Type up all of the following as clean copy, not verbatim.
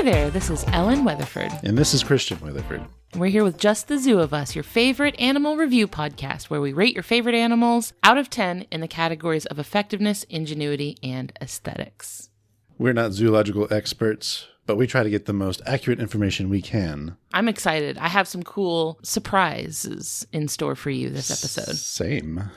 there, this is Ellen Weatherford. And this is Christian Weatherford. We're here with Just the Zoo of Us, your favorite animal review podcast, where we rate your favorite animals out of 10 in the categories of effectiveness, ingenuity, and aesthetics. We're not zoological experts, but we try to get the most accurate information we can. I'm excited. I have some cool surprises in store for you this episode. Same.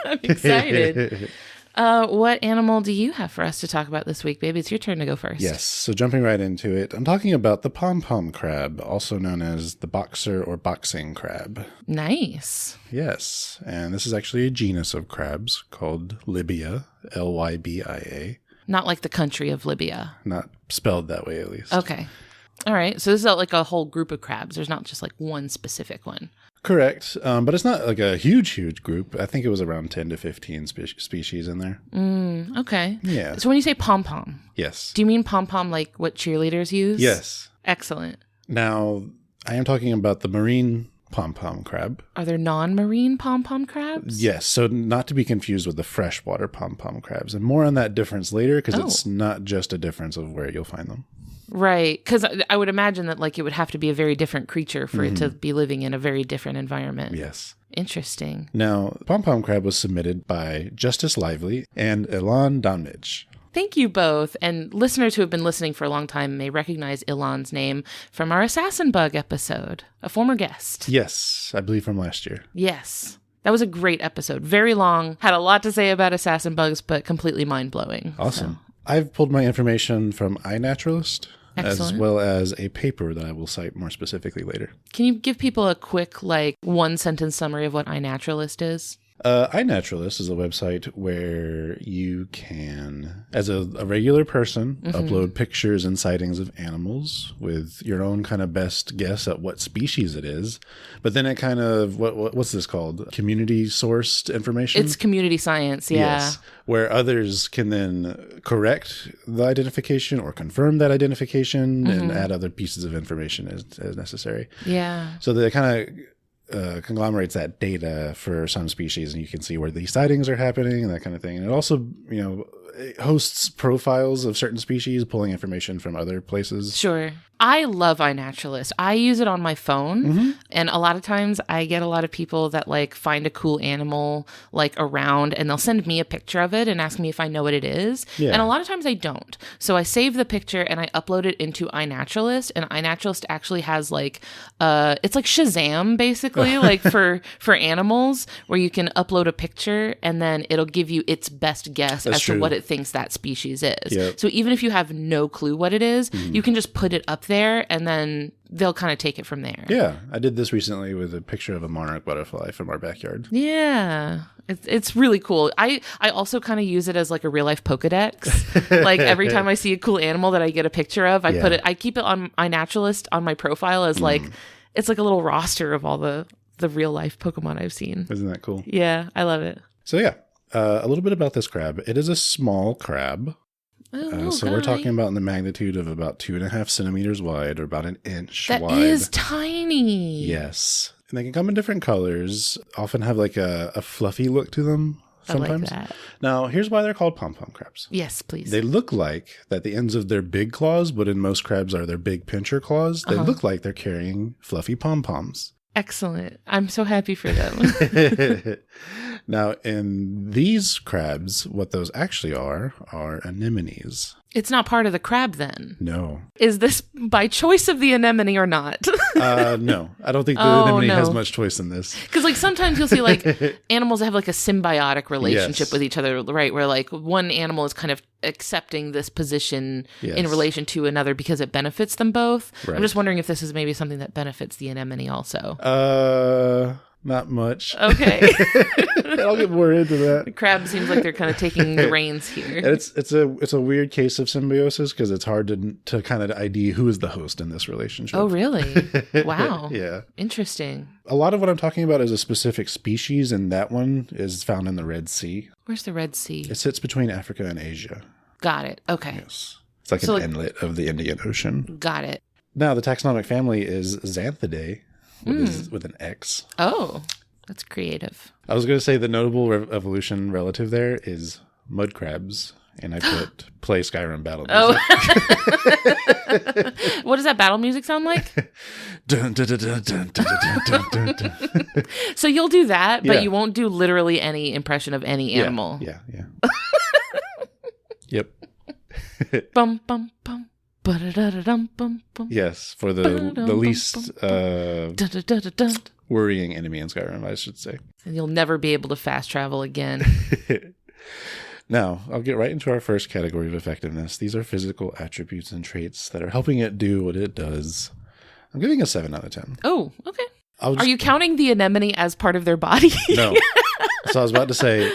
I'm excited. What animal do you have for us to talk about this week, baby? It's your turn to go first. Yes, so jumping right into it, I'm talking about the Pom-Pom crab, also known as the boxer or boxing crab. Nice. Yes, and this is actually a genus of crabs called Libya, Lybia. Not like the country of Libya. Not spelled that way, at least. Okay. All right. So this is like a whole group of crabs. There's not just like one specific one. Correct. But it's not like a huge group. I think it was around 10 to 15 species in there. Okay. Yeah. So when you say pom-pom, Yes. do you mean pom-pom like what cheerleaders use? Yes. Excellent. Now, I am talking about the marine pom-pom crab. Are there non-marine pom-pom crabs? Yes. So not to be confused with the freshwater pom-pom crabs. And more on that difference later, because it's not just a difference of where you'll find them. Right. Because I would imagine that like it would have to be a very different creature for it to be living in a very different environment. Yes. Interesting. Now, pom-pom crab was submitted by Justice Lively and Ilan Damnich. Thank you both. And listeners who have been listening for a long time may recognize Ilan's name from our assassin bug episode, a former guest. Yes, I believe from last year. Yes. That was a great episode. Very long. Had a lot to say about assassin bugs, but completely mind-blowing. Awesome. So. I've pulled my information from iNaturalist. Excellent. As well as a paper that I will cite more specifically later. Can you give people a quick, one-sentence summary of what iNaturalist is? iNaturalist is a website where you can, as a regular person, upload pictures and sightings of animals with your own kind of best guess at what species it is. But then it kind of, what's this called? Community sourced information? It's community science, yeah. Yes, where others can then correct the identification or confirm that identification and add other pieces of information as necessary. Yeah. So they kind of conglomerates that data for some species, and you can see where these sightings are happening and that kind of thing. And it also, it hosts profiles of certain species, pulling information from other places. Sure. I love iNaturalist. I use it on my phone, and a lot of times I get a lot of people that find a cool animal around, and they'll send me a picture of it and ask me if I know what it is. Yeah. And a lot of times I don't. So I save the picture and I upload it into iNaturalist, and iNaturalist actually has it's like Shazam basically, for animals, where you can upload a picture and then it'll give you its best guess to what it thinks that species is. Yep. So even if you have no clue what it is, you can just put it up there and then they'll kind of take it from there. Yeah, I did this recently with a picture of a monarch butterfly from our backyard. Yeah, it's really cool. I also kind of use it as a real life Pokedex. Every time I see a cool animal that I get a picture of, I keep it on iNaturalist on my profile as it's like a little roster of all the real life Pokemon I've seen. Isn't that cool? Yeah, I love it. So yeah, a little bit about this crab. It is a small crab. So we're talking about in the magnitude of about 2.5 centimeters wide, or about an inch wide. That is tiny. Yes. And they can come in different colors, often have a fluffy look to them sometimes. I like that. Now, here's why they're called pom-pom crabs. Yes, please. They look like that the ends of their big claws, but in most crabs are their big pincher claws. They look like they're carrying fluffy pom-poms. Excellent. I'm so happy for them. Now, in these crabs, what those actually are anemones. It's not part of the crab then? No. Is this by choice of the anemone or not? No. I don't think the anemone has much choice in this. Because sometimes you'll see animals that have a symbiotic relationship with each other, right? Where one animal is kind of accepting this position in relation to another because it benefits them both. Right. I'm just wondering if this is maybe something that benefits the anemone also. Not much. Okay. I'll get more into that. The crab seems like they're kind of taking the reins here. And it's a weird case of symbiosis because it's hard to kind of ID who is the host in this relationship. Oh, really? Wow. Yeah. Interesting. A lot of what I'm talking about is a specific species, and that one is found in the Red Sea. Where's the Red Sea? It sits between Africa and Asia. Got it. Okay. Yes. It's like an inlet of the Indian Ocean. Got it. Now, the taxonomic family is Xanthidae. With an X. Oh, that's creative. I was going to say the notable evolution relative there is mud crabs and I put play Skyrim battle music. Oh. What does that battle music sound like? Dun, dun, dun, dun, dun, dun, dun, dun, dun. So you'll do that, but Yeah. you won't do literally any impression of any animal. Yeah. Yep. Bum, bum, bum. Ba-da-da-da-dum, bum, bum. Yes, for the least Da-da-da-da-dun. worrying enemy in Skyrim, I should say. And you'll never be able to fast travel again. Now, I'll get right into our first category of effectiveness. These are physical attributes and traits that are helping it do what it does. I'm giving a 7 out of 10. Oh, okay. Are Are you counting the anemone as part of their body? No. So I was about to say,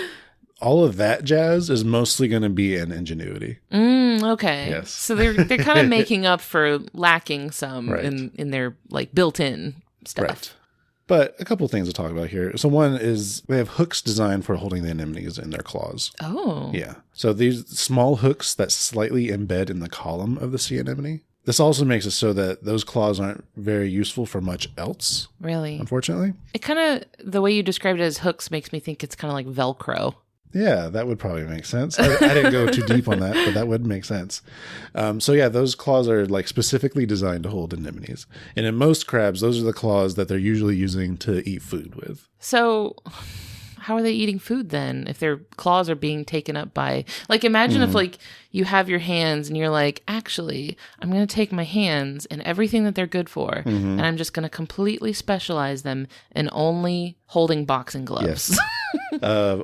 all of that jazz is mostly going to be in ingenuity. Okay. Yes. So they're kind of making up for lacking some Right. in their like built-in stuff. Right. But a couple things to talk about here. So one is they have hooks designed for holding the anemones in their claws. Oh. Yeah. So these small hooks that slightly embed in the column of the sea anemone. This also makes it so that those claws aren't very useful for much else, Really? unfortunately. It kind of, the way you described it as hooks makes me think it's kind of like Velcro. Yeah, that would probably make sense. I didn't go too deep on that, but that would make sense. So yeah, those claws are like specifically designed to hold anemones. And in most crabs, those are the claws that they're usually using to eat food with. So how are they eating food then if their claws are being taken up by, like, imagine if like you have your hands and you're like, actually, I'm going to take my hands and everything that they're good for, and I'm just going to completely specialize them in only holding boxing gloves. Yes.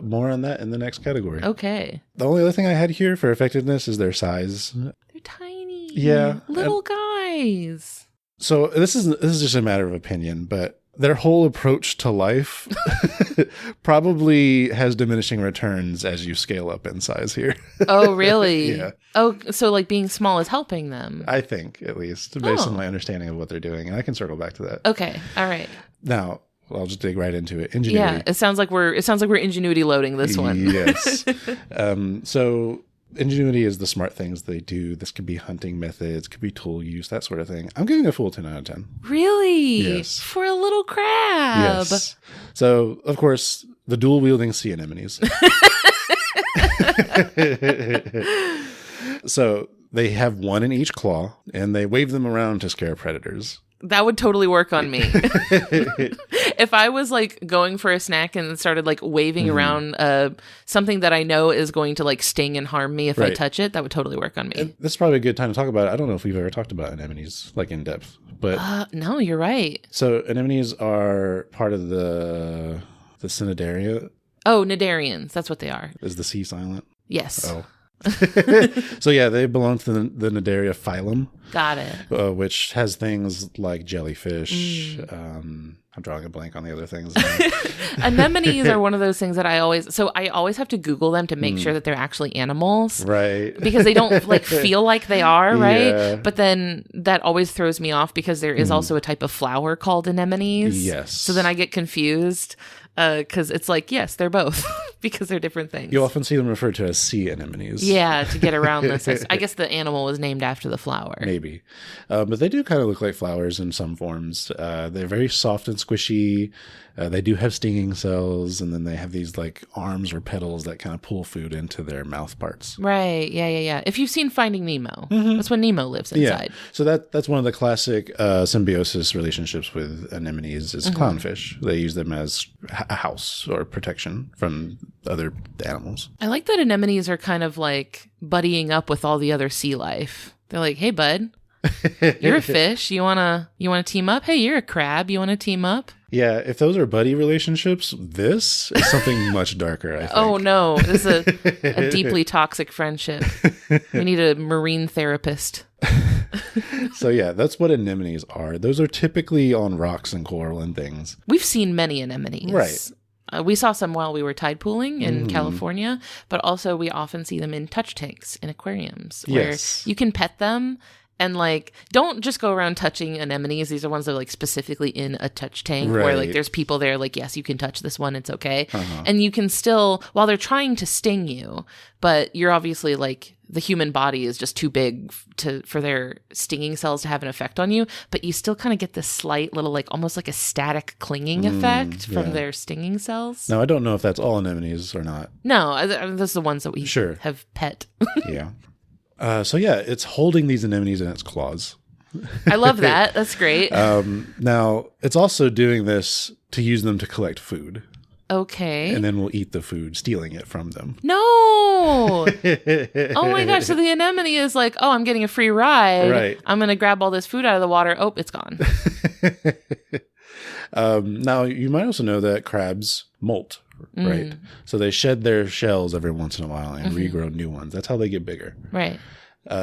More on that in the next category. Okay. The only other thing I had here for effectiveness is their size. They're tiny. Yeah. Little guys. So this is just a matter of opinion, but their whole approach to life probably has diminishing returns as you scale up in size here. Oh, really? Yeah. Oh, so like being small is helping them. I think, at least, based on my understanding of what they're doing. And I can circle back to that. Okay. All right. Now, I'll just dig right into it. Ingenuity. Yeah. It sounds like we're ingenuity loading this one. Yes. So ingenuity is the smart things they do. This could be hunting methods, could be tool use, that sort of thing. I'm giving a full 10 out of 10. Really? Yes. For a little crab. Yes. So, of course, the dual wielding sea anemones. So they have one in each claw, and they wave them around to scare predators. That would totally work on me. If I was like going for a snack and started like waving around something that I know is going to like sting and harm me if I Right. touch it, that would totally work on me. And this is probably a good time to talk about it. I don't know if we've ever talked about anemones like in depth, but No, you're right. so anemones are part of the Cnidaria. Oh, Cnidarians. That's what they are. Is the C silent? Yes. Oh. So yeah, they belong to the Cnidaria phylum, Got it. which has things like jellyfish. I'm drawing a blank on the other things. Anemones are one of those things that I always have to Google them to make sure that they're actually animals. Right. Because they don't like feel like they are, right? Yeah. But then that always throws me off because there is also a type of flower called anemones. Yes. So then I get confused because it's like, yes, they're both because they're different things. You often see them referred to as sea anemones. Yeah, to get around this. I guess the animal was named after the flower. Maybe. But they do kind of look like flowers in some forms. They're very soft and squishy. They do have stinging cells, and then they have these like arms or petals that kind of pull food into their mouth parts. Right. Yeah. If you've seen Finding Nemo, that's when Nemo lives inside. Yeah. So that's one of the classic symbiosis relationships with anemones is clownfish. They use them as a house or protection from other animals. I like that anemones are kind of like buddying up with all the other sea life. They're like, hey, bud, you're a fish. You wanna team up? Hey, you're a crab. You want to team up? Yeah, if those are buddy relationships, this is something much darker, I think. Oh, no. This is a deeply toxic friendship. We need a marine therapist. So yeah, that's what anemones are. Those are typically on rocks and coral and things. We've seen many anemones. Right. We saw some while we were tide pooling in California, but also we often see them in touch tanks in aquariums where Yes. you can pet them. And like, don't just go around touching anemones. These are ones that are like specifically in a touch tank where like Right. there's people there like, yes, you can touch this one. It's okay. And you can still, while they're trying to sting you, but you're obviously like the human body is just too big for their stinging cells to have an effect on you, but you still kind of get this slight little, like almost like a static clinging effect from their stinging cells. Now, I don't know if that's all anemones or not. No, those are the ones that we have pet. Yeah. So yeah, it's holding these anemones in its claws. I love that. That's great. Now, it's also doing this to use them to collect food. Okay. And then we'll eat the food, stealing it from them. No! Oh my gosh. So the anemone is like, oh, I'm getting a free ride. Right. I'm going to grab all this food out of the water. Oh, it's gone. Now, you might also know that crabs molt, right? So they shed their shells every once in a while and regrow new ones. That's how they get bigger. Right.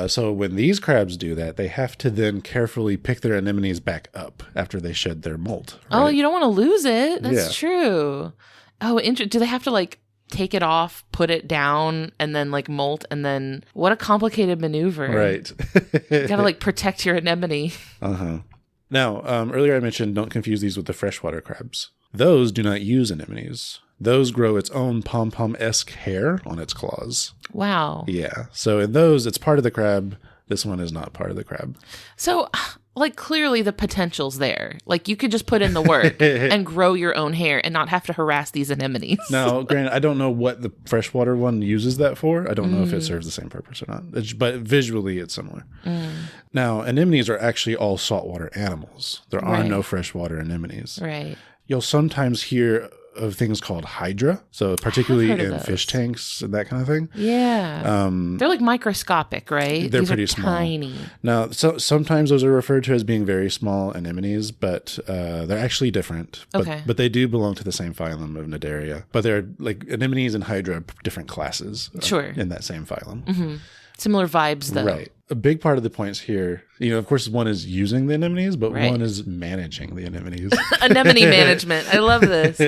So when these crabs do that, they have to then carefully pick their anemones back up after they shed their molt. Right? Oh, you don't want to lose it. That's true. Oh, do they have to like take it off, put it down, and then like molt, and then what a complicated maneuver. Right. You gotta like protect your anemone. Uh-huh. Now, earlier I mentioned don't confuse these with the freshwater crabs. Those do not use anemones. Those grow its own pom-pom-esque hair on its claws. Wow. Yeah. So in those, it's part of the crab. This one is not part of the crab. So, like, clearly the potential's there. Like, you could just put in the work and grow your own hair and not have to harass these anemones. Now, granted, I don't know what the freshwater one uses that for. I don't know if it serves the same purpose or not. But visually, it's similar. Now, anemones are actually all saltwater animals. There are no freshwater anemones. Right. You'll sometimes hear of things called hydra, so particularly in fish tanks and that kind of thing. Yeah. They're like microscopic, right? They're These pretty are small. tiny. Now, so sometimes those are referred to as being very small anemones, but they're actually different. But they do belong to the same phylum of Cnidaria. But they're like anemones and hydra, different classes in that same phylum. Mm-hmm. Similar vibes, though. Right. A big part of the points here, of course, one is using the anemones, but one is managing the anemones. Anemone management. I love this.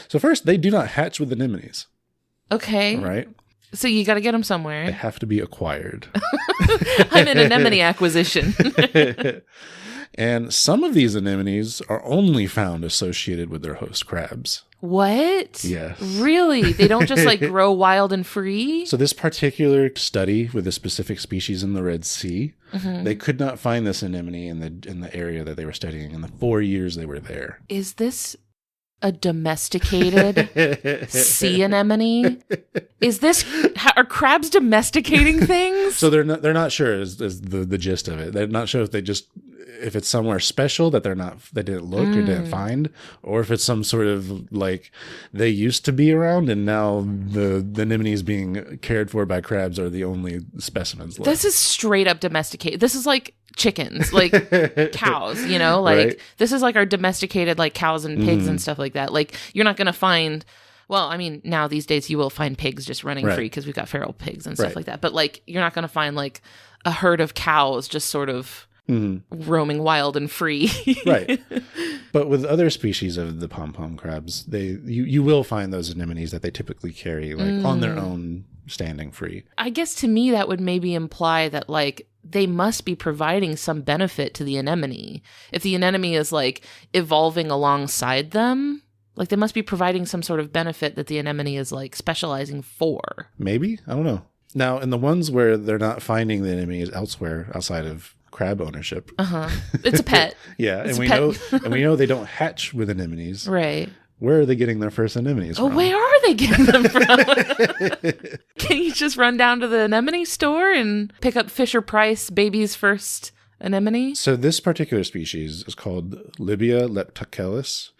So first, they do not hatch with anemones. Okay. Right? So you got to get them somewhere. They have to be acquired. I'm in anemone acquisition. And some of these anemones are only found associated with their host crabs. What? Yes. Really? They don't just like grow wild and free? So this particular study with a specific species in the Red Sea, they could not find this anemone in the area that they were studying in the 4 years they were there. Is this a domesticated sea anemone? Are crabs domesticating things? So they're not sure is the gist of it. They're not sure if it's somewhere special that they didn't look or didn't find, or if it's some sort of like they used to be around and now the anemones being cared for by crabs are the only specimens left. This is straight up domesticated. This is like chickens, like cows, like this is like our domesticated like cows and pigs and stuff like that. Like you're not going to find, well, I mean, now these days you will find pigs just running free because we've got feral pigs and stuff like that. But like, you're not going to find like a herd of cows just sort of roaming wild and free. Right. But with other species of the pom-pom crabs, you will find those anemones that they typically carry like on their own, standing free. I guess to me that would maybe imply that like they must be providing some benefit to the anemone. If the anemone is like evolving alongside them, like they must be providing some sort of benefit that the anemone is like specializing for. Maybe? I don't know. Now, in the ones where they're not finding the anemones elsewhere outside of crab ownership. It's a pet. Yeah. It's and we know they don't hatch with anemones. Right. Where are they getting their first anemones from? Oh, where are they getting them from? Can you just run down to the anemone store and pick up Fisher Price baby's first anemone? So this particular species is called Libia leptocelis.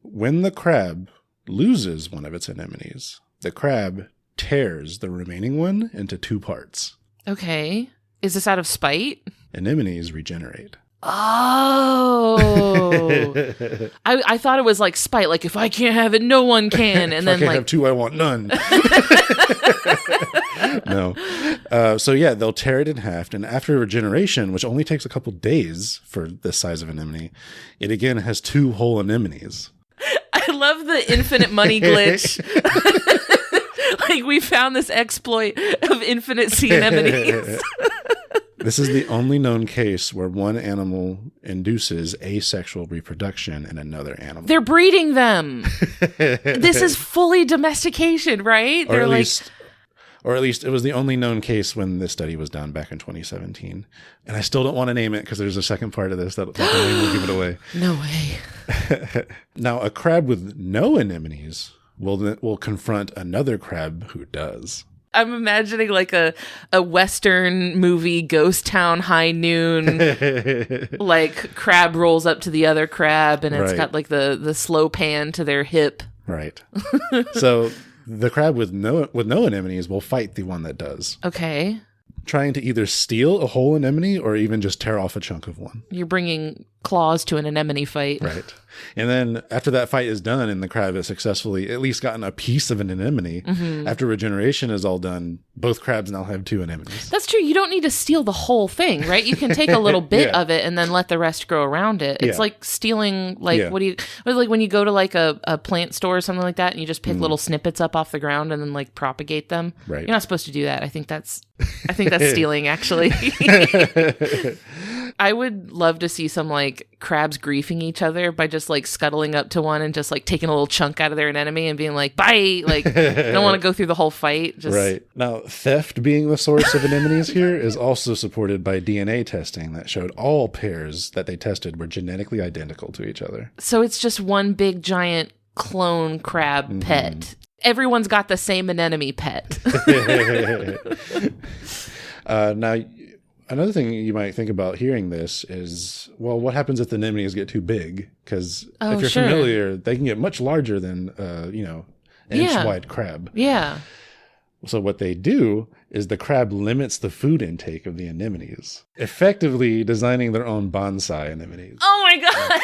When the crab loses one of its anemones, the crab tears the remaining one into two parts. Okay. Is this out of spite? Anemones regenerate. Oh. I thought it was like spite. Like, if I can't have it, no one can. And then I can't have two, I want none. No. So yeah, they'll tear it in half. And after regeneration, which only takes a couple days for this size of anemone, it again has two whole anemones. I love the infinite money glitch. Like, we found this exploit of infinite sea anemones. This is the only known case where one animal induces asexual reproduction in another animal. They're breeding them. This is fully domestication, right? Or They're at like, least, Or at least it was the only known case when this study was done back in 2017. And I still don't want to name it because there's a second part of this that will give it away. No way. Now, a crab with no anemones will confront another crab who does. I'm imagining like a Western movie, Ghost Town, High Noon, like crab rolls up to the other crab and it's got like the slow pan to their hip. Right. So the crab with no anemones will fight the one that does. Okay. Trying to either steal a whole anemone or even just tear off a chunk of one. You're bringing claws to an anemone fight. Right. And then after that fight is done and the crab has successfully at least gotten a piece of an anemone, after regeneration is all done, both crabs now have 2 anemones. That's true. You don't need to steal the whole thing, right? You can take a little bit of it and then let the rest grow around it. It's like stealing, like, like when you go to like a plant store or something like that and you just pick little snippets up off the ground and then like propagate them. Right. You're not supposed to do that. I think that's stealing, actually. I would love to see some like crabs griefing each other by just like scuttling up to one and just like taking a little chunk out of their anemone and being like, bye. Like, I don't want to go through the whole fight. Right. Now, theft being the source of anemones here is also supported by DNA testing that showed all pairs that they tested were genetically identical to each other. So it's just one big giant clone crab pet. Everyone's got the same anemone pet. Now, another thing you might think about hearing this is, well, what happens if the anemones get too big? Because if you're familiar, they can get much larger than, an inch-wide crab. Yeah. So what they do is the crab limits the food intake of the anemones, effectively designing their own bonsai anemones. Oh my God.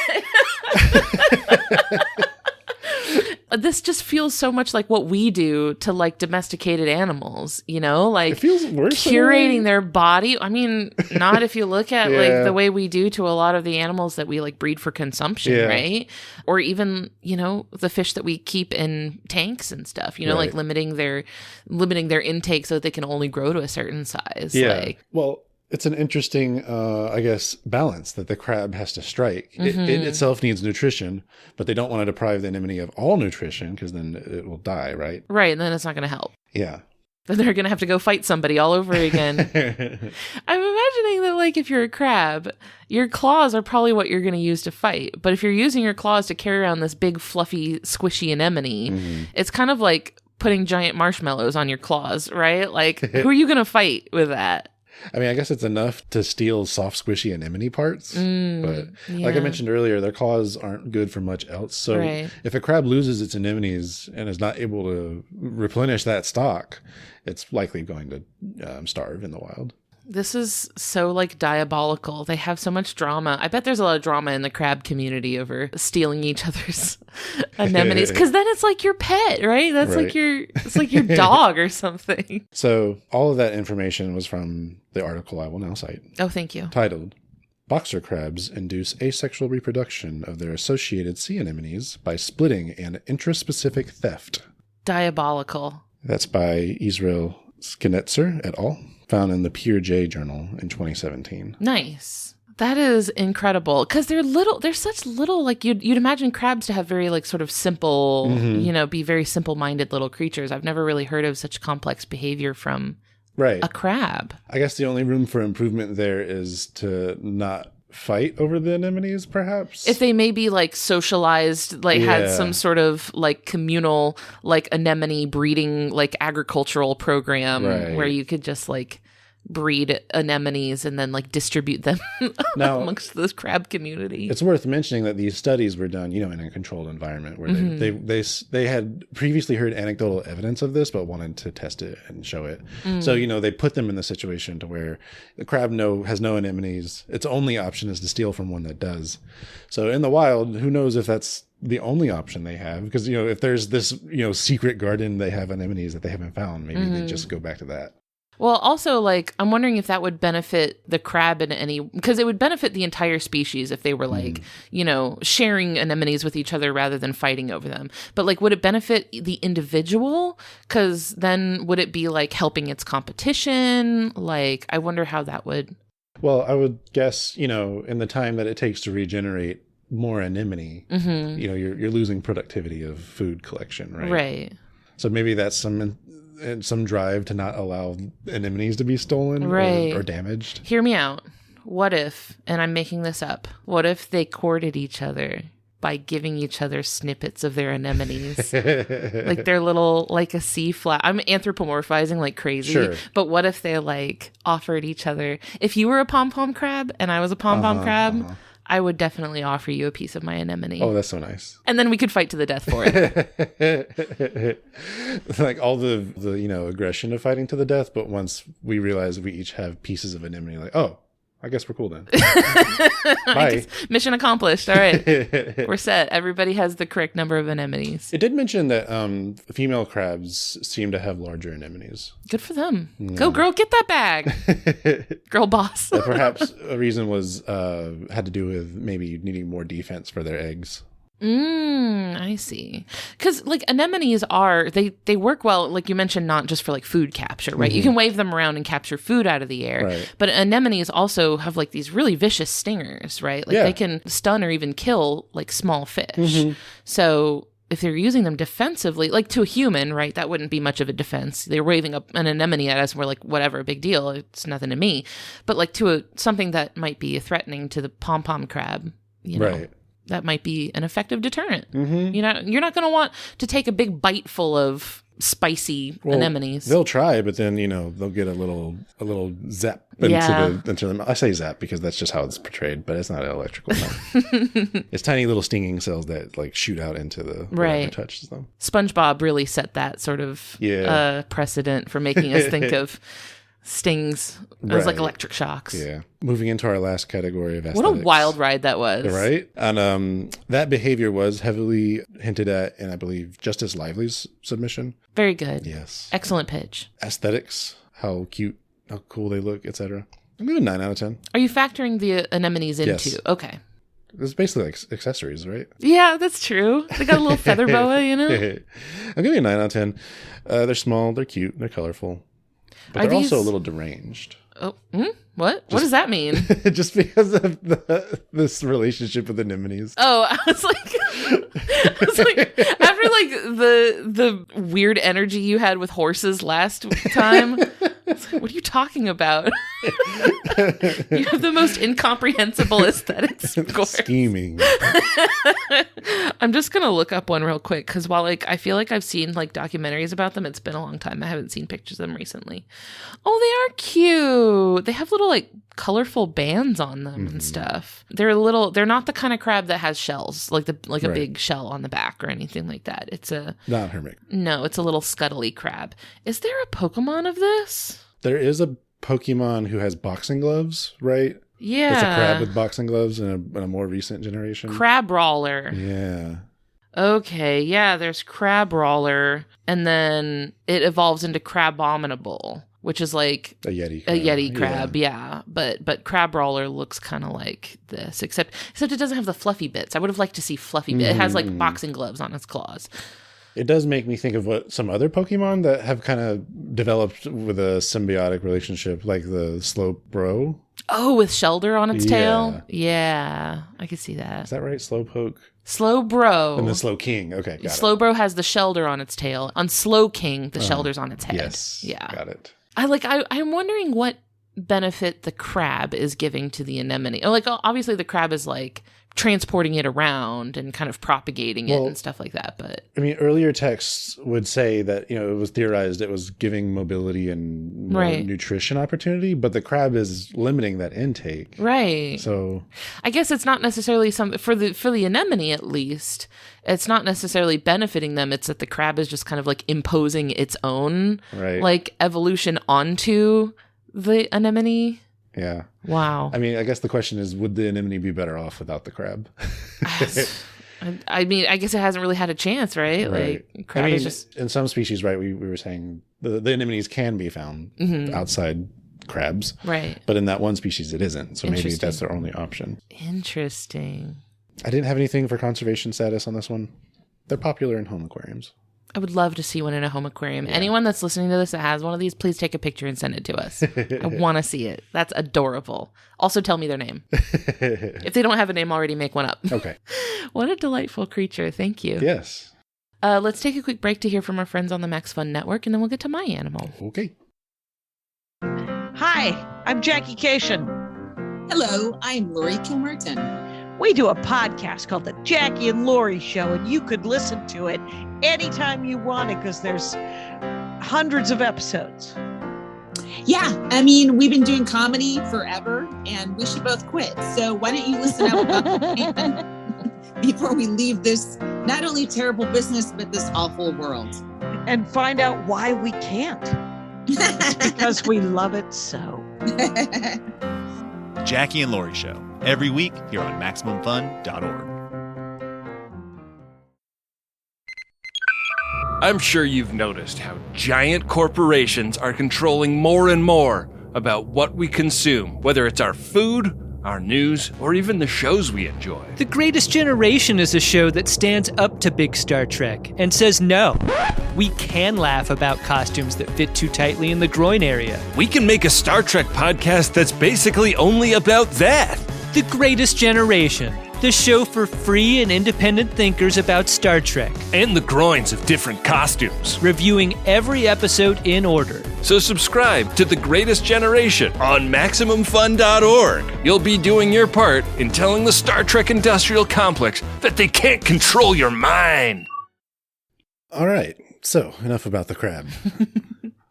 This just feels so much like what we do to like domesticated animals, you know, like it feels worse curating their body. I mean, not if you look at like the way we do to a lot of the animals that we like breed for consumption, right? Or even, you know, the fish that we keep in tanks and stuff, you know, like limiting their intake so that they can only grow to a certain size. Yeah. Like, well, it's an interesting, I guess, balance that the crab has to strike. It itself needs nutrition, but they don't want to deprive the anemone of all nutrition because then it will die, right? Right, and then it's not going to help. Yeah. Then they're going to have to go fight somebody all over again. I'm imagining that, like, if you're a crab, your claws are probably what you're going to use to fight. But if you're using your claws to carry around this big, fluffy, squishy anemone, it's kind of like putting giant marshmallows on your claws, right? Like, who are you going to fight with that? I mean, I guess it's enough to steal soft, squishy anemone parts. But like I mentioned earlier, their claws aren't good for much else. So if a crab loses its anemones and is not able to replenish that stock, it's likely going to starve in the wild. This is so like diabolical. They have so much drama. I bet there's a lot of drama in the crab community over stealing each other's anemones. Because then it's like your pet, right? That's like your dog or something. So all of that information was from the article I will now cite. Oh, thank you. Titled, "Boxer crabs induce asexual reproduction of their associated sea anemones by splitting and intraspecific theft." Diabolical. That's by Israel Skinetzer et al., found in the PeerJ journal in 2017. Nice. That is incredible because they're such little, like you'd imagine crabs to have very like sort of simple, you know, be very simple-minded little creatures. I've never really heard of such complex behavior from a crab. I guess the only room for improvement there is to not fight over the anemones, perhaps. If they maybe like socialized, like had some sort of like communal like anemone breeding like agricultural program where you could just like breed anemones and then like distribute them amongst this crab community. It's worth mentioning that these studies were done, you know, in a controlled environment where they had previously heard anecdotal evidence of this, but wanted to test it and show it. So, you know, they put them in the situation to where the crab has no anemones. Its only option is to steal from one that does. So in the wild, who knows if that's the only option they have? Because, you know, if there's this, you know, secret garden, they have anemones that they haven't found, maybe they just go back to that. Well, also, like, I'm wondering if that would benefit the crab in any... Because it would benefit the entire species if they were, like, you know, sharing anemones with each other rather than fighting over them. But, like, would it benefit the individual? Because then would it be, like, helping its competition? Like, I wonder how that would... Well, I would guess, you know, in the time that it takes to regenerate more anemone, you know, you're losing productivity of food collection, right? Right. So maybe that's some and some drive to not allow anemones to be stolen or damaged. Hear me out. What if, and I'm making this up, what if they courted each other by giving each other snippets of their anemones? Like their little, like a sea flower. I'm anthropomorphizing like crazy. Sure. But what if they like offered each other, if you were a pom-pom crab and I was a pom-pom crab, I would definitely offer you a piece of my anemone. Oh, that's so nice. And then we could fight to the death for it. Like all the aggression of fighting to the death, but once we realize we each have pieces of anemone, like, oh, I guess we're cool then. Bye. Mission accomplished. All right. We're set. Everybody has the correct number of anemones. It did mention that female crabs seem to have larger anemones. Good for them. Yeah. Go, girl, get that bag. Girl boss. Perhaps a reason was had to do with maybe needing more defense for their eggs. I see. Because like anemones they work well, like you mentioned, not just for like food capture, right? You can wave them around and capture food out of the air. Right. But anemones also have like these really vicious stingers, right? Like they can stun or even kill like small fish. So if they're using them defensively, like to a human, right, that wouldn't be much of a defense. They're waving up an anemone at us and we're like, whatever, big deal. It's nothing to me. But like to something that might be threatening to the pom-pom crab, you know. Right. That might be an effective deterrent. You know, you're not going to want to take a big bite full of spicy anemones. They'll try, but then they'll get a little zap into them. I say zap because that's just how it's portrayed, but it's not electrical. It's tiny little stinging cells that like shoot out into the whatever touches them. SpongeBob really set that sort of precedent for making us think of stings as like electric shocks. Yeah. Moving into our last category of aesthetics. What a wild ride that was. Right? And that behavior was heavily hinted at in, I believe, Justice Lively's submission. Very good. Yes. Excellent pitch. Aesthetics, how cute, how cool they look, etc. I'm giving 9 out of 10. Are you factoring the anemones into? Yes. Okay. It's basically like accessories, right? Yeah, that's true. They got a little feather boa, I'm giving 9 out of 10. They're small, they're cute, they're colorful. But they're also a little deranged. Oh, what? What does that mean? Just because of this relationship with anemones. Oh, I was like, after like the weird energy you had with horses last time. What are you talking about? You have the most incomprehensible aesthetics. Scheming. I'm just gonna look up one real quick because while like I feel like I've seen like documentaries about them, it's been a long time. I haven't seen pictures of them recently. Oh, they are cute. They have little like colorful bands on them and stuff. They're not the kind of crab that has shells, like a big shell on the back or anything like that. It's not hermit. No, it's a little scuttly crab. Is there a Pokemon of this? There is a Pokemon who has boxing gloves, right? Yeah. It's a crab with boxing gloves in a more recent generation. Crabrawler. Yeah. Okay, yeah, there's Crabrawler, and then it evolves into Crabominable, which is like a Yeti crab, yeah. But Crabrawler looks kind of like this, except it doesn't have the fluffy bits. I would have liked to see fluffy bits. It has like boxing gloves on its claws. It does make me think of what some other Pokemon that have kind of developed with a symbiotic relationship, like the Slowbro. Oh, with Shelder on its tail? Yeah, I could see that. Is that right? Slowpoke? Slowbro. And the Slowking. Okay, got it. Slowbro has the Shelder on its tail. On Slowking, the Shelder's on its head. Yes. Yeah. Got it. I'm wondering what benefit the crab is giving to the anemone. Like, obviously the crab is like transporting it around and kind of propagating it and stuff like that. But I mean, earlier texts would say that, it was theorized it was giving mobility and more nutrition opportunity, but the crab is limiting that intake. Right. So I guess it's not necessarily for the anemone, at least, it's not necessarily benefiting them. It's that the crab is just kind of like imposing its own like evolution onto the anemone. Yeah. Wow. I mean, I guess the question is, would the anemone be better off without the crab? I mean, I guess it hasn't really had a chance, right? Like, crab is just... In some species, right, we were saying the anemones can be found outside crabs. Right. But in that one species, it isn't. So maybe that's their only option. Interesting. I didn't have anything for conservation status on this one. They're popular in home aquariums. I would love to see one in a home aquarium. Yeah. Anyone that's listening to this that has one of these, please take a picture and send it to us. I want to see it. That's adorable. Also, tell me their name. If they don't have a name already, make one up. Okay. What a delightful creature. Thank you. Yes. Let's take a quick break to hear from our friends on the Max Fun Network, and then we'll get to my animal. Okay. Hi, I'm Jackie Cation. Hello, I'm Lori Kilmerton. We do a podcast called The Jackie and Lori Show, and you could listen to it anytime you want it because there's hundreds of episodes. Yeah, I mean, we've been doing comedy forever, and we should both quit. So why don't you listen out before we leave this not only terrible business, but this awful world. And find out why we can't. It's because we love it so. Jackie and Lori Show, every week here on MaximumFun.org. I'm sure you've noticed how giant corporations are controlling more and more about what we consume, whether it's our food, our news, or even the shows we enjoy. The Greatest Generation is a show that stands up to big Star Trek and says no. We can laugh about costumes that fit too tightly in the groin area. We can make a Star Trek podcast that's basically only about that. The Greatest Generation, the show for free and independent thinkers about Star Trek. And the groins of different costumes. Reviewing every episode in order. So subscribe to The Greatest Generation on MaximumFun.org. You'll be doing your part in telling the Star Trek industrial complex that they can't control your mind. All right. So, enough about the crab.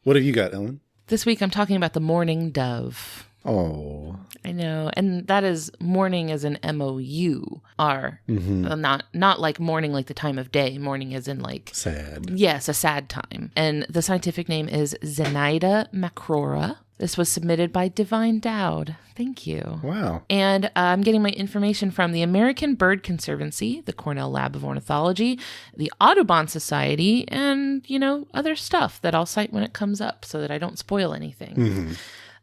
What have you got, Ellen? This week I'm talking about the mourning dove. Oh. I know. And that is mourning as in M-O-U-R. Not like mourning like the time of day. Mourning as in like... sad. Yes, a sad time. And the scientific name is Zenaida macrora. This was submitted by Divine Dowd. Thank you. Wow. And I'm getting my information from the American Bird Conservancy, the Cornell Lab of Ornithology, the Audubon Society, and, other stuff that I'll cite when it comes up so that I don't spoil anything. Mm-hmm.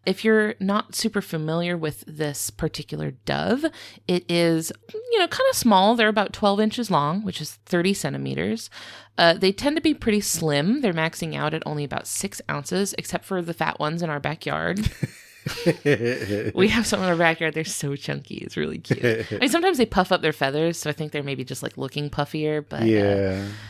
If you're not super familiar with this particular dove, it is, kind of small. They're about 12 inches long, which is 30 centimeters. They tend to be pretty slim. They're maxing out at only about 6 ounces, except for the fat ones in our backyard. We have some in our backyard. They're so chunky. It's really cute. I mean, sometimes they puff up their feathers, so I think they're maybe just like looking puffier. But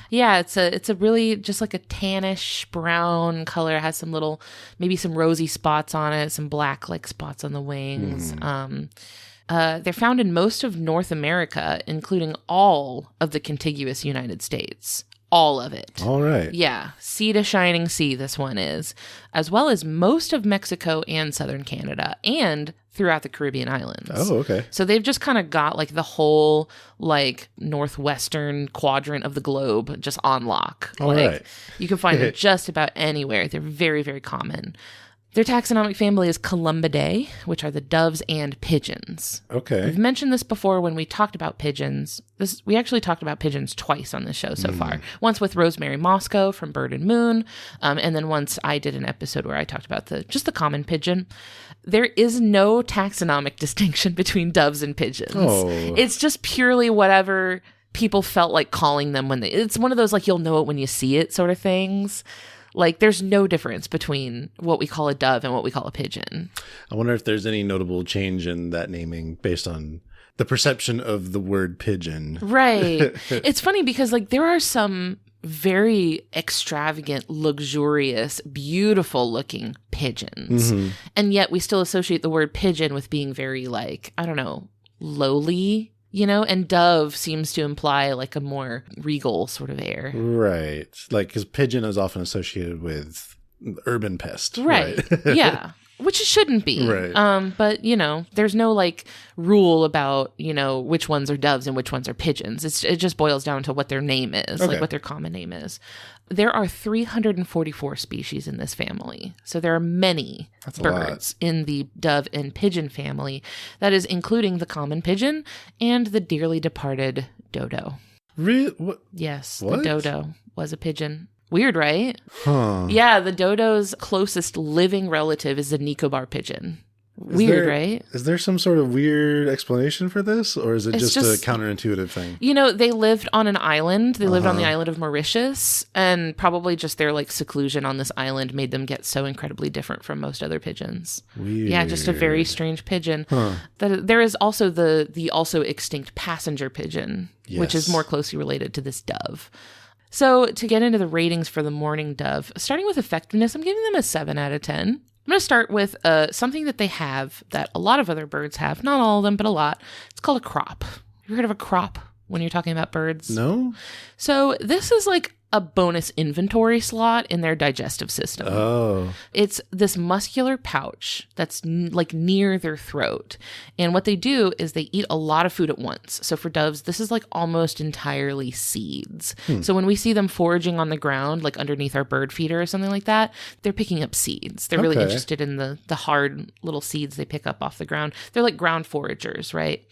it's a really just like a tannish brown color. It has some little, maybe some rosy spots on it, some black like spots on the wings. They're found in most of North America, including all of the contiguous United States. All of it. All right. Yeah. Sea to shining sea, this one is. As well as most of Mexico and southern Canada and throughout the Caribbean islands. Oh, okay. So they've just kind of got like the whole like northwestern quadrant of the globe just on lock. All right. You can find them just about anywhere. They're very, very common. Their taxonomic family is Columbidae, which are the doves and pigeons. Okay. We've mentioned this before when we talked about pigeons. We actually talked about pigeons twice on this show so far. Once with Rosemary Moscow from Bird and Moon, and then once I did an episode where I talked about just the common pigeon. There is no taxonomic distinction between doves and pigeons. Oh. It's just purely whatever people felt like calling them when it's one of those like you'll know it when you see it sort of things. Like, there's no difference between what we call a dove and what we call a pigeon. I wonder if there's any notable change in that naming based on the perception of the word pigeon. Right. It's funny because, like, there are some very extravagant, luxurious, beautiful-looking pigeons. Mm-hmm. And yet we still associate the word pigeon with being very, like, I don't know, lowly. And dove seems to imply like a more regal sort of air. Right. Like, because pigeon is often associated with urban pest. Right. Yeah. Which it shouldn't be. Right. But, there's no like rule about, which ones are doves and which ones are pigeons. It just boils down to what their name is, like what their common name is. There are 344 species in this family. So there are many birds in the dove and pigeon family. That is including the common pigeon and the dearly departed dodo. Really? What? Yes, What? The dodo was a pigeon. Weird, right? Huh. Yeah, the dodo's closest living relative is the Nicobar pigeon. Weird, right? Is there some sort of weird explanation for this? Or is it It's just a counterintuitive thing? They lived on an island. They lived on the island of Mauritius, and probably just their like seclusion on this island made them get so incredibly different from most other pigeons. Weird. Yeah, just a very strange pigeon. Huh. There is also the also extinct passenger pigeon, which is Yes. more closely related to this dove. So to get into the ratings for the mourning dove, starting with effectiveness, I'm giving them a 7 out of 10. I'm going to start with something that they have that a lot of other birds have. Not all of them, but a lot. It's called a crop. You heard of a crop when you're talking about birds? No? So this is like a bonus inventory slot in their digestive system. Oh. It's this muscular pouch that's like near their throat. And what they do is they eat a lot of food at once. So for doves, this is like almost entirely seeds. So when we see them foraging on the ground, like underneath our bird feeder or something like that, they're picking up seeds. They're really interested in the hard little seeds they pick up off the ground. They're like ground foragers, right?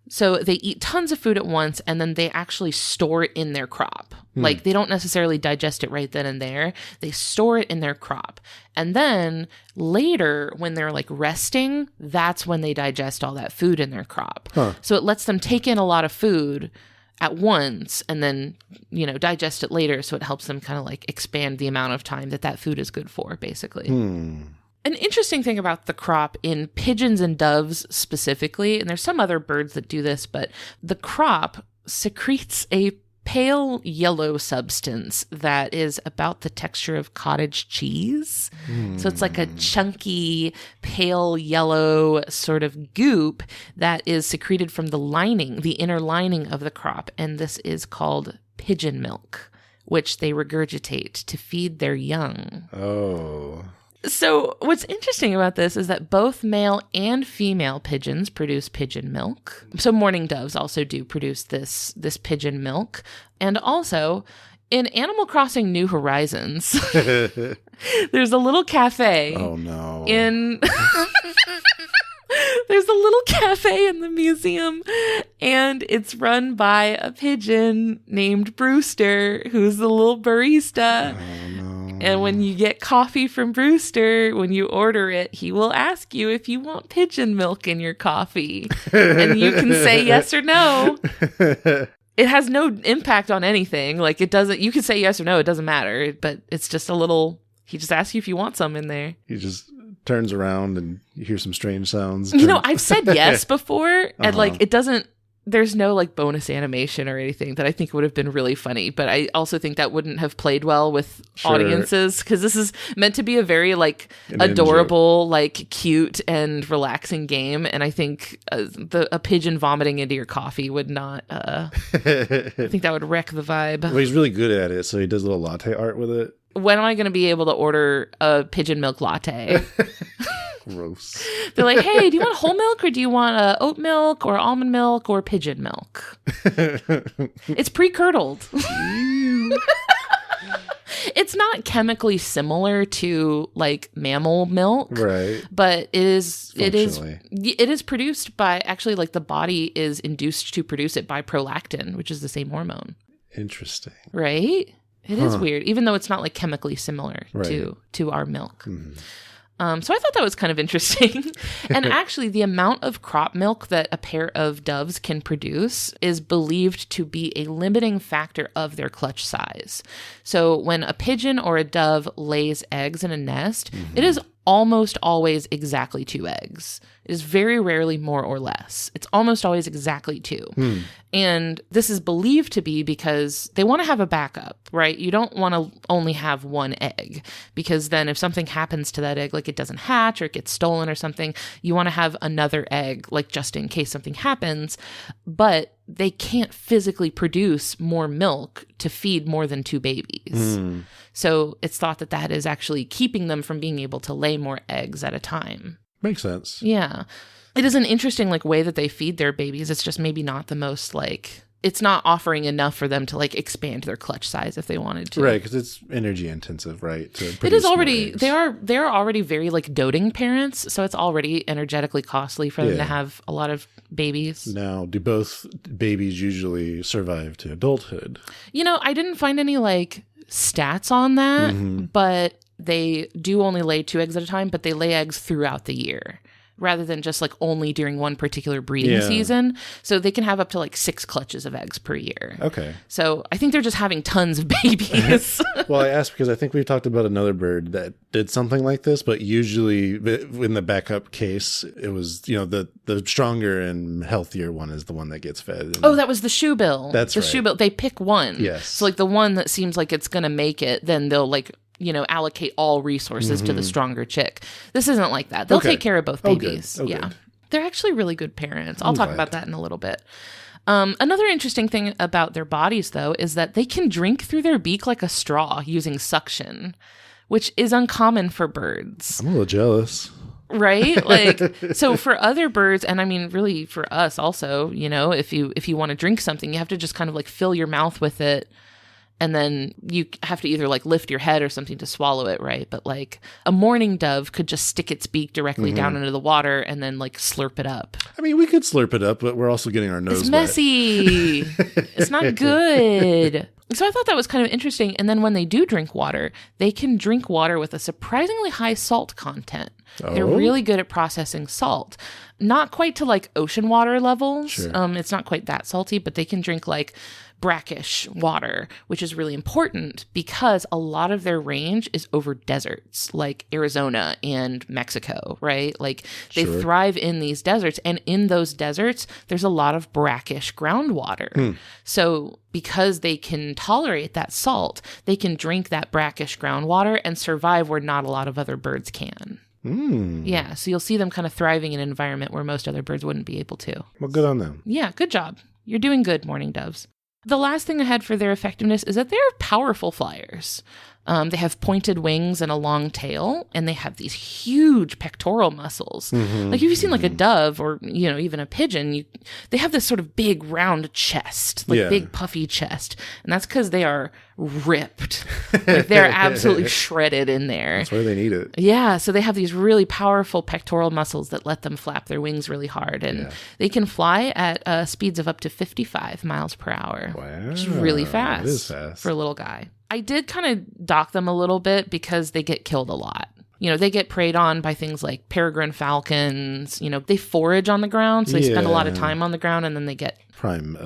So they eat tons of food at once, and then they actually store it in their crop. Like, they don't necessarily digest it right then and there. They store it in their crop. And then later, when they're like resting, that's when they digest all that food in their crop. So it lets them take in a lot of food at once and then, you know, digest it later. So it helps them kind of like expand the amount of time that food is good for, basically. An interesting thing about the crop in pigeons and doves specifically, and there's some other birds that do this, but the crop secretes a pale yellow substance that is about the texture of cottage cheese. So it's like a chunky, pale yellow sort of goop that is secreted from the lining, the inner lining of the crop. And this is called pigeon milk, which they regurgitate to feed their young. Oh. So what's interesting about this is that both male and female pigeons produce pigeon milk. So mourning doves also do produce this pigeon milk. And also in Animal Crossing New Horizons, there's a little cafe. Oh no. There's a little cafe in the museum, and it's run by a pigeon named Brewster, who's the little barista. Oh no. And when you get coffee from Brewster, when you order it, he will ask you if you want pigeon milk in your coffee. And you can say yes or no. It has no impact on anything. Like, it doesn't, you can say yes or no, it doesn't matter. But it's just a little, he just asks you if you want some in there. He just turns around and you hear some strange sounds. You know, I've said yes before, and like, it doesn't, there's no like bonus animation or anything that I think would have been really funny, but I also think that wouldn't have played well with audiences, because this is meant to be a very like adorable, like cute and relaxing game, and I think a pigeon vomiting into your coffee would not. I think that would wreck the vibe. Well, he's really good at it, so he does a little latte art with it. When am I going to be able to order a pigeon milk latte? Gross. They're like, hey, do you want whole milk, or do you want oat milk or almond milk or pigeon milk? It's pre-curdled. It's not chemically similar to like mammal milk, right? But it is produced by, actually, like the body is induced to produce it by prolactin, which is the same hormone. Interesting. Right? It is weird, even though it's not like chemically similar to our milk. So I thought that was kind of interesting. And actually, the amount of crop milk that a pair of doves can produce is believed to be a limiting factor of their clutch size. So when a pigeon or a dove lays eggs in a nest, it is almost always exactly 2 eggs. It is very rarely more or less. It's almost always exactly 2. And this is believed to be because they want to have a backup, right? You don't want to only have 1 egg, because then if something happens to that egg, like it doesn't hatch or it gets stolen or something, you want to have another egg, like just in case something happens. But they can't physically produce more milk to feed more than 2 babies. So it's thought that that is actually keeping them from being able to lay more eggs at a time. Makes sense. Yeah. It is an interesting like way that they feed their babies. It's just maybe not the most like, it's not offering enough for them to like expand their clutch size if they wanted to. Right, because it's energy intensive, right? It is already, they're already very like doting parents, so it's already energetically costly for them to have a lot of babies. Now, do both babies usually survive to adulthood? You know, I didn't find any like stats on that, but they do only lay 2 eggs at a time, but they lay eggs throughout the year, rather than just like only during one particular breeding season. So they can have up to like 6 clutches of eggs per year. Okay. So I think they're just having tons of babies. Well, I asked because I think we've talked about another bird that did something like this, but usually in the backup case, it was, the stronger and healthier one is the one that gets fed. Oh, that was the shoebill. That's the right. shoebill. They pick one. Yes. So like the one that seems like it's going to make it, then they'll like, allocate all resources to the stronger chick. This isn't like that. They'll take care of both babies. Good. They're actually really good parents. I'll talk about that in a little bit. Another interesting thing about their bodies, though, is that they can drink through their beak like a straw using suction, which is uncommon for birds. I'm a little jealous. Right? Like, so for other birds, and I mean, really for us also, if you want to drink something, you have to just kind of like fill your mouth with it. And then you have to either like lift your head or something to swallow it, right? But like a mourning dove could just stick its beak directly down into the water and then like slurp it up. I mean, we could slurp it up, but we're also getting our nose It's messy. It's not good. So I thought that was kind of interesting. And then when they do drink water, they can drink water with a surprisingly high salt content. Oh. They're really good at processing salt. Not quite to like ocean water levels. Sure. It's not quite that salty, but they can drink like brackish water, which is really important because a lot of their range is over deserts like Arizona and Mexico, right? Like they thrive in these deserts, and in those deserts, there's a lot of brackish groundwater. So because they can tolerate that salt, they can drink that brackish groundwater and survive where not a lot of other birds can. Yeah, so you'll see them kind of thriving in an environment where most other birds wouldn't be able to. Well, good on them. Yeah, good job. You're doing good, mourning doves. The last thing I had for their effectiveness is that they're powerful flyers. They have pointed wings and a long tail, and they have these huge pectoral muscles. Like if you've seen like a dove or, even a pigeon, they have this sort of big round chest, like big puffy chest. And that's because they are ripped. Like they're absolutely shredded in there. That's where they need it. Yeah, so they have these really powerful pectoral muscles that let them flap their wings really hard. And they can fly at speeds of up to 55 miles per hour. Wow. Which is really fast. It is fast. For a little guy. I did kind of dock them a little bit because they get killed a lot. They get preyed on by things like peregrine falcons. They forage on the ground, so they spend a lot of time on the ground, and then they get prime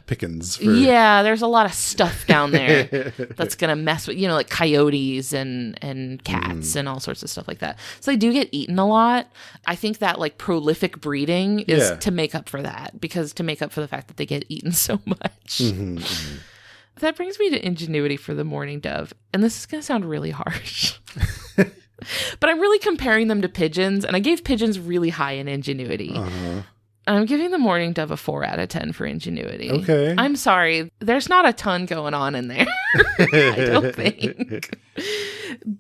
pickings. Yeah, there's a lot of stuff down there that's going to mess with, like coyotes and cats and all sorts of stuff like that. So they do get eaten a lot. I think that like prolific breeding is to make up for that, because to make up for the fact that they get eaten so much. That brings me to ingenuity for the mourning dove. And this is going to sound really harsh. But I'm really comparing them to pigeons, and I gave pigeons really high in ingenuity. I'm giving the mourning dove a 4 out of 10 for ingenuity. Okay. I'm sorry. There's not a ton going on in there. I don't think.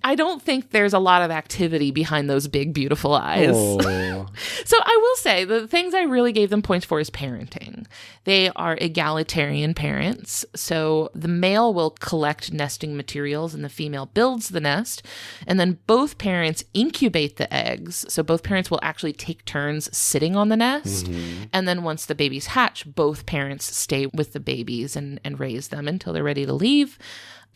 I don't think there's a lot of activity behind those big, beautiful eyes. Oh. So I will say the things I really gave them points for is parenting. They are egalitarian parents. So the male will collect nesting materials and the female builds the nest. And then both parents incubate the eggs. So both parents will actually take turns sitting on the nest. And then once the babies hatch, both parents stay with the babies and raise them until they're ready to leave.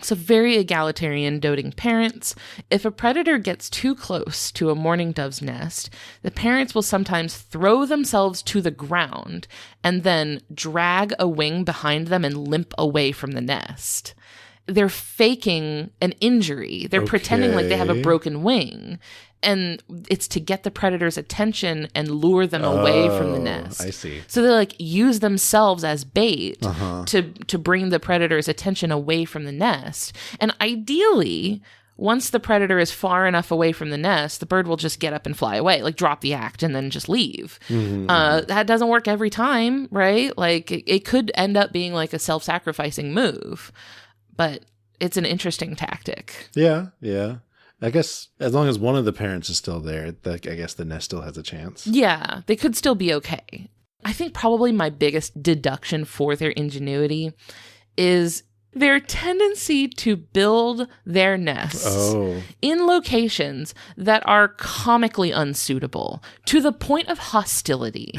So very egalitarian, doting parents. If a predator gets too close to a mourning dove's nest, the parents will sometimes throw themselves to the ground and then drag a wing behind them and limp away from the nest. They're faking an injury. They're pretending like they have a broken wing. And it's to get the predator's attention and lure them away from the nest. I see. So they like use themselves as bait to bring the predator's attention away from the nest. And ideally, once the predator is far enough away from the nest, the bird will just get up and fly away, like drop the act and then just leave. That doesn't work every time, right? Like it could end up being like a self-sacrificing move, but it's an interesting tactic. Yeah. I guess as long as one of the parents is still there, I guess the nest still has a chance. Yeah, they could still be okay. I think probably my biggest deduction for their ingenuity is their tendency to build their nests in locations that are comically unsuitable to the point of hostility.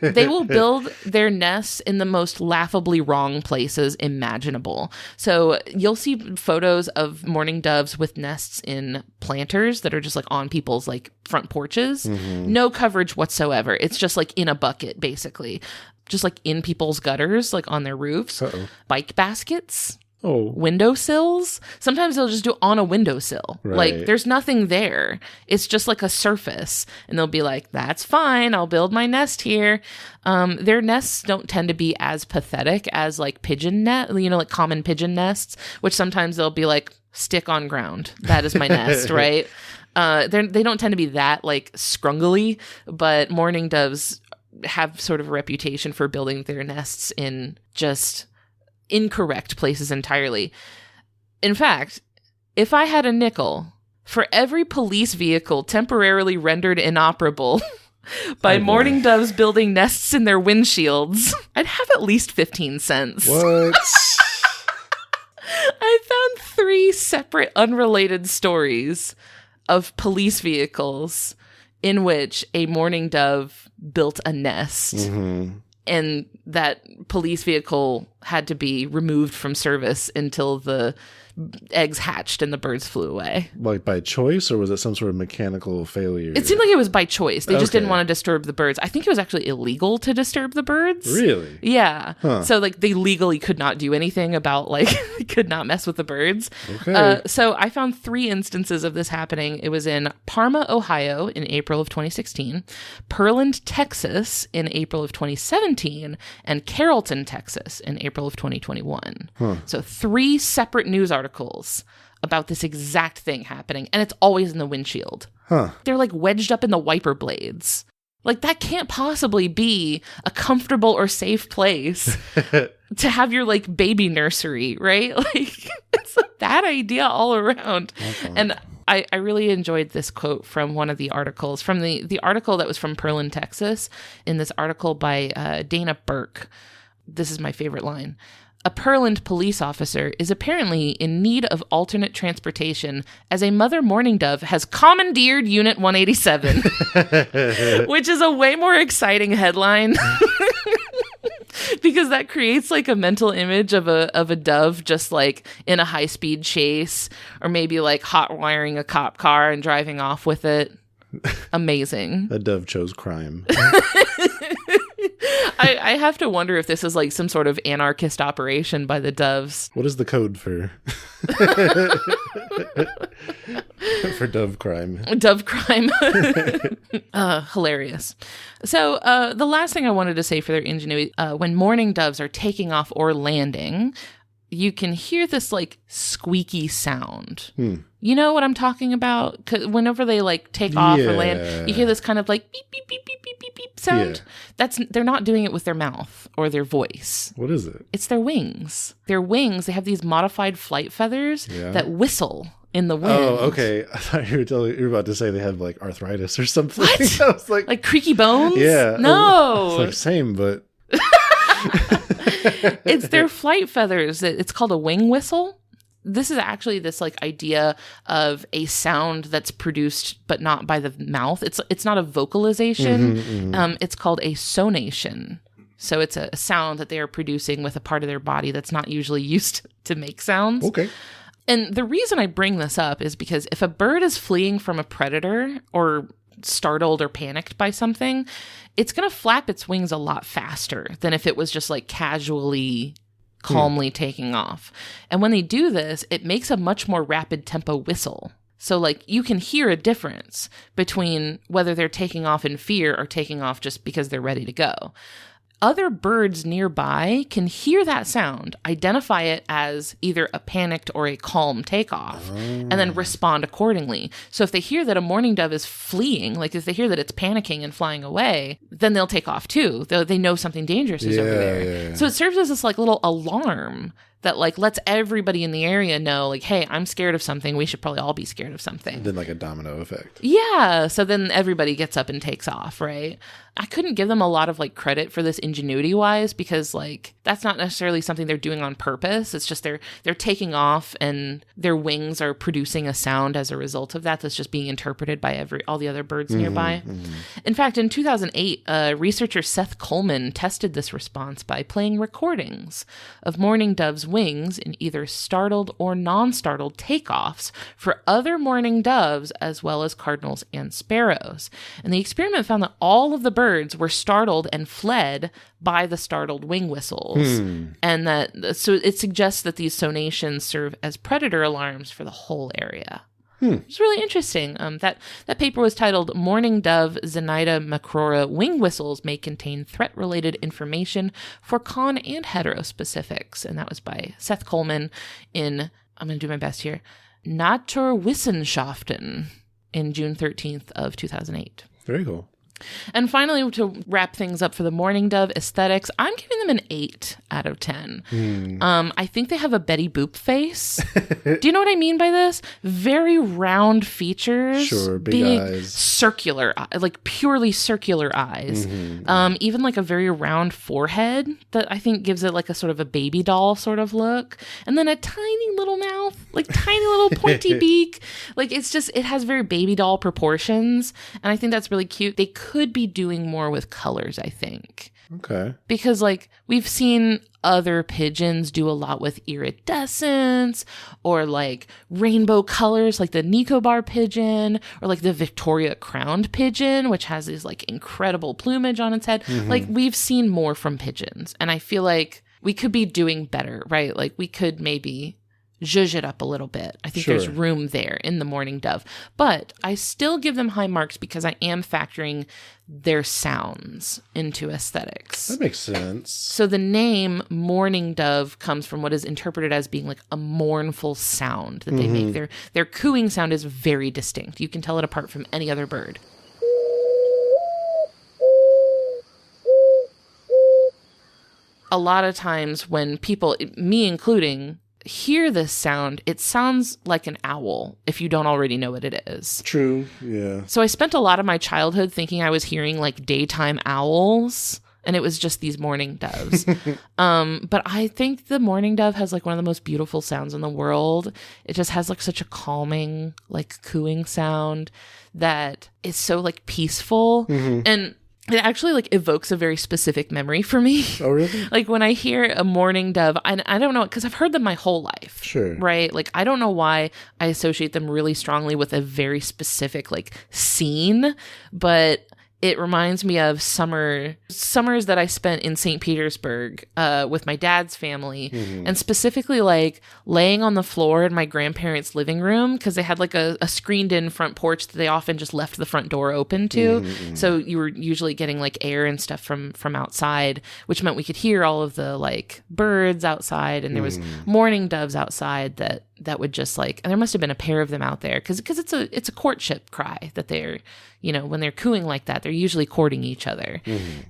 They will build their nests in the most laughably wrong places imaginable. So you'll see photos of mourning doves with nests in planters that are just like on people's like front porches. No coverage whatsoever. It's just like in a bucket, basically. Just like in people's gutters, like on their roofs, bike baskets, windowsills. Sometimes they'll just do it on a windowsill. Right. Like there's nothing there. It's just like a surface. And they'll be like, that's fine. I'll build my nest here. Their nests don't tend to be as pathetic as like pigeon net, like common pigeon nests, which sometimes they'll be like stick on ground. That is my nest, right? They don't tend to be that like scrungly, but mourning doves have sort of a reputation for building their nests in just incorrect places entirely. In fact, if I had a nickel for every police vehicle temporarily rendered inoperable by mourning doves building nests in their windshields, I'd have at least 15 cents. What? I found 3 separate unrelated stories of police vehicles in which a mourning dove built a nest, and that police vehicle had to be removed from service until the eggs hatched and the birds flew away. Like by choice, or was it some sort of mechanical failure? It seemed like it was by choice. They just didn't want to disturb the birds. I think it was actually illegal to disturb the birds. Really? Yeah. Huh. So like they legally could not do anything about like could not mess with the birds. Okay. So I found 3 instances of this happening. It was in Parma, Ohio in April of 2016, Pearland, Texas in April of 2017, and Carrollton, Texas in April of 2021. So 3 separate news articles about this exact thing happening, and it's always in the windshield. They're like wedged up in the wiper blades. Like that can't possibly be a comfortable or safe place to have your like baby nursery, right? Like it's a bad idea all around. And I really enjoyed this quote from one of the articles, from the article that was from Pearland, Texas, in this article by Dana Burke. This is my favorite line. A Pearland police officer is apparently in need of alternate transportation as a mother mourning dove has commandeered Unit 187, which is a way more exciting headline because that creates like a mental image of a dove just like in a high-speed chase, or maybe like hot wiring a cop car and driving off with it. Amazing. A dove chose crime. I have to wonder if this is like some sort of anarchist operation by the doves. What is the code for for dove crime? Dove crime. Hilarious. So the last thing I wanted to say for their ingenuity, when mourning doves are taking off or landing, you can hear this like squeaky sound. You know what I'm talking about? 'Cause whenever they like take off or land, you hear this kind of like beep, beep, beep, beep, beep, beep, beep sound. They're not doing it with their mouth or their voice. What is it? It's their wings. Their wings, they have these modified flight feathers that whistle in the wind. Oh, okay. I thought you were about to say they have like arthritis or something. What? I was like creaky bones? Yeah. No. It's like same, but it's their flight feathers. It's called a wing whistle. This is actually this like idea of a sound that's produced but not by the mouth. It's not a vocalization. It's called a sonation. So it's a sound that they are producing with a part of their body that's not usually used to make sounds. okay. And the reason I bring this up is because if a bird is fleeing from a predator or startled or panicked by something, it's going to flap its wings a lot faster than if it was just like casually, calmly taking off. And when they do this, it makes a much more rapid tempo whistle. So like you can hear a difference between whether they're taking off in fear or taking off just because they're ready to go. Other birds nearby can hear that sound, identify it as either a panicked or a calm takeoff, and then respond accordingly. So if they hear that a mourning dove is fleeing, like if they hear that it's panicking and flying away, then they'll take off too. They know something dangerous is over there. Yeah. So it serves as this like little alarm that like lets everybody in the area know like, hey, I'm scared of something. We should probably all be scared of something. And then like a domino effect. Yeah. So then everybody gets up and takes off, right? I couldn't give them a lot of like credit for this ingenuity wise, because like that's not necessarily something they're doing on purpose. It's just they're taking off and their wings are producing a sound as a result of that that's just being interpreted by all the other birds nearby. In fact, in 2008, researcher Seth Coleman tested this response by playing recordings of mourning doves' wings in either startled or non-startled takeoffs for other mourning doves as well as cardinals and sparrows. And the experiment found that all of the birds were startled and fled by the startled wing whistles. And so it suggests that these sonations serve as predator alarms for the whole area. It's really interesting. That paper was titled Mourning Dove Zenaida macrora Wing Whistles May Contain Threat-Related Information for Con and Heterospecifics. And that was by Seth Coleman in, I'm going to do my best here, Naturwissenschaften in June 13th of 2008. Very cool. And finally, to wrap things up for the mourning dove aesthetics, I'm giving them an 8 out of 10. I think they have a Betty Boop face. Do you know what I mean by this? Very round features. Sure, big eyes. Circular, like purely circular eyes. Even like a very round forehead that I think gives it like a sort of a baby doll sort of look. And then a tiny little mouth, like tiny little pointy beak. Like it has very baby doll proportions. And I think that's really cute. They could be doing more with colors, I think. Okay. Because like we've seen other pigeons do a lot with iridescence or like rainbow colors, like the Nicobar pigeon or like the Victoria crowned pigeon, which has these like incredible plumage on its head. Like we've seen more from pigeons, and I feel like we could be doing better, right? Like we could maybe zhuzh it up a little bit. I think there's room there in the mourning dove, but I still give them high marks because I am factoring their sounds into aesthetics. That makes sense. So the name mourning dove comes from what is interpreted as being like a mournful sound that they make. Their cooing sound is very distinct. You can tell it apart from any other bird. A lot of times when people, me including, hear this sound, it sounds like an owl if you don't already know what it is. True, yeah. So I spent a lot of my childhood thinking I was hearing like daytime owls, and it was just these mourning doves. But I think the mourning dove has like one of the most beautiful sounds in the world. It just has like such a calming, like cooing sound that is so like peaceful. And it actually like evokes a very specific memory for me. Oh, really? Like when I hear a mourning dove, I don't know, because I've heard them my whole life. Sure. Right? Like I don't know why I associate them really strongly with a very specific like scene, but it reminds me of summers that I spent in St. Petersburg with my dad's family, and specifically like laying on the floor in my grandparents' living room, because they had like a screened-in front porch that they often just left the front door open to. So you were usually getting like air and stuff from outside, which meant we could hear all of the like birds outside, and there was mourning doves outside that would just like, and there must have been a pair of them out there because it's a courtship cry that they're, you know, when they're cooing like that, they're usually courting each other.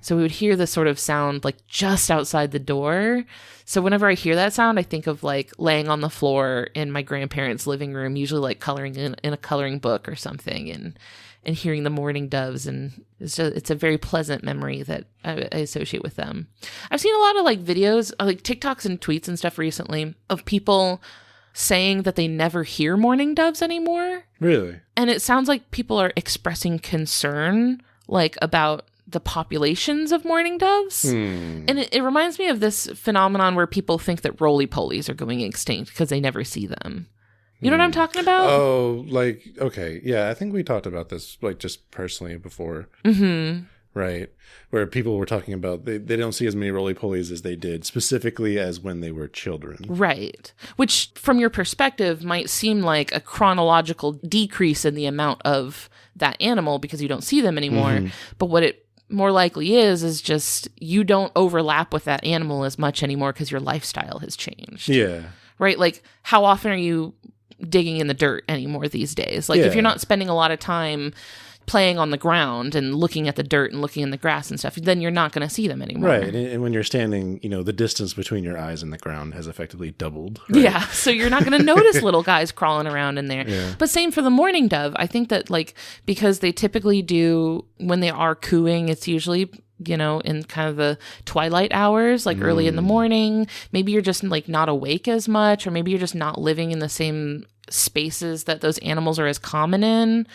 So we would hear this sort of sound like just outside the door. So whenever I hear that sound, I think of like laying on the floor in my grandparents' living room, usually like coloring in a coloring book or something, and hearing the mourning doves, and it's a very pleasant memory that I associate with them. I've seen a lot of like videos, like TikToks and tweets and stuff recently of people saying that they never hear mourning doves anymore. Really? And it sounds like people are expressing concern like about the populations of mourning doves. And it reminds me of this phenomenon where people think that roly-polies are going extinct because they never see them. You know what I'm talking about? Oh, like, okay. Yeah, I think we talked about this, like, just personally before. Right. Where people were talking about they don't see as many roly-polies as they did, specifically as when they were children. Right. Which, from your perspective, might seem like a chronological decrease in the amount of that animal because you don't see them anymore. But what it more likely is just you don't overlap with that animal as much anymore because your lifestyle has changed. Yeah. Right? Like, how often are you digging in the dirt anymore these days? Like, if you're not spending a lot of time playing on the ground and looking at the dirt and looking in the grass and stuff, then you're not going to see them anymore. Right. And when you're standing, the distance between your eyes and the ground has effectively doubled. Right? Yeah. So you're not going to notice little guys crawling around in there. Yeah. But same for the mourning dove. I think that because they typically do, when they are cooing, it's usually, in kind of the twilight hours, early in the morning. Maybe you're just not awake as much, or maybe you're just not living in the same spaces that those animals are as common in.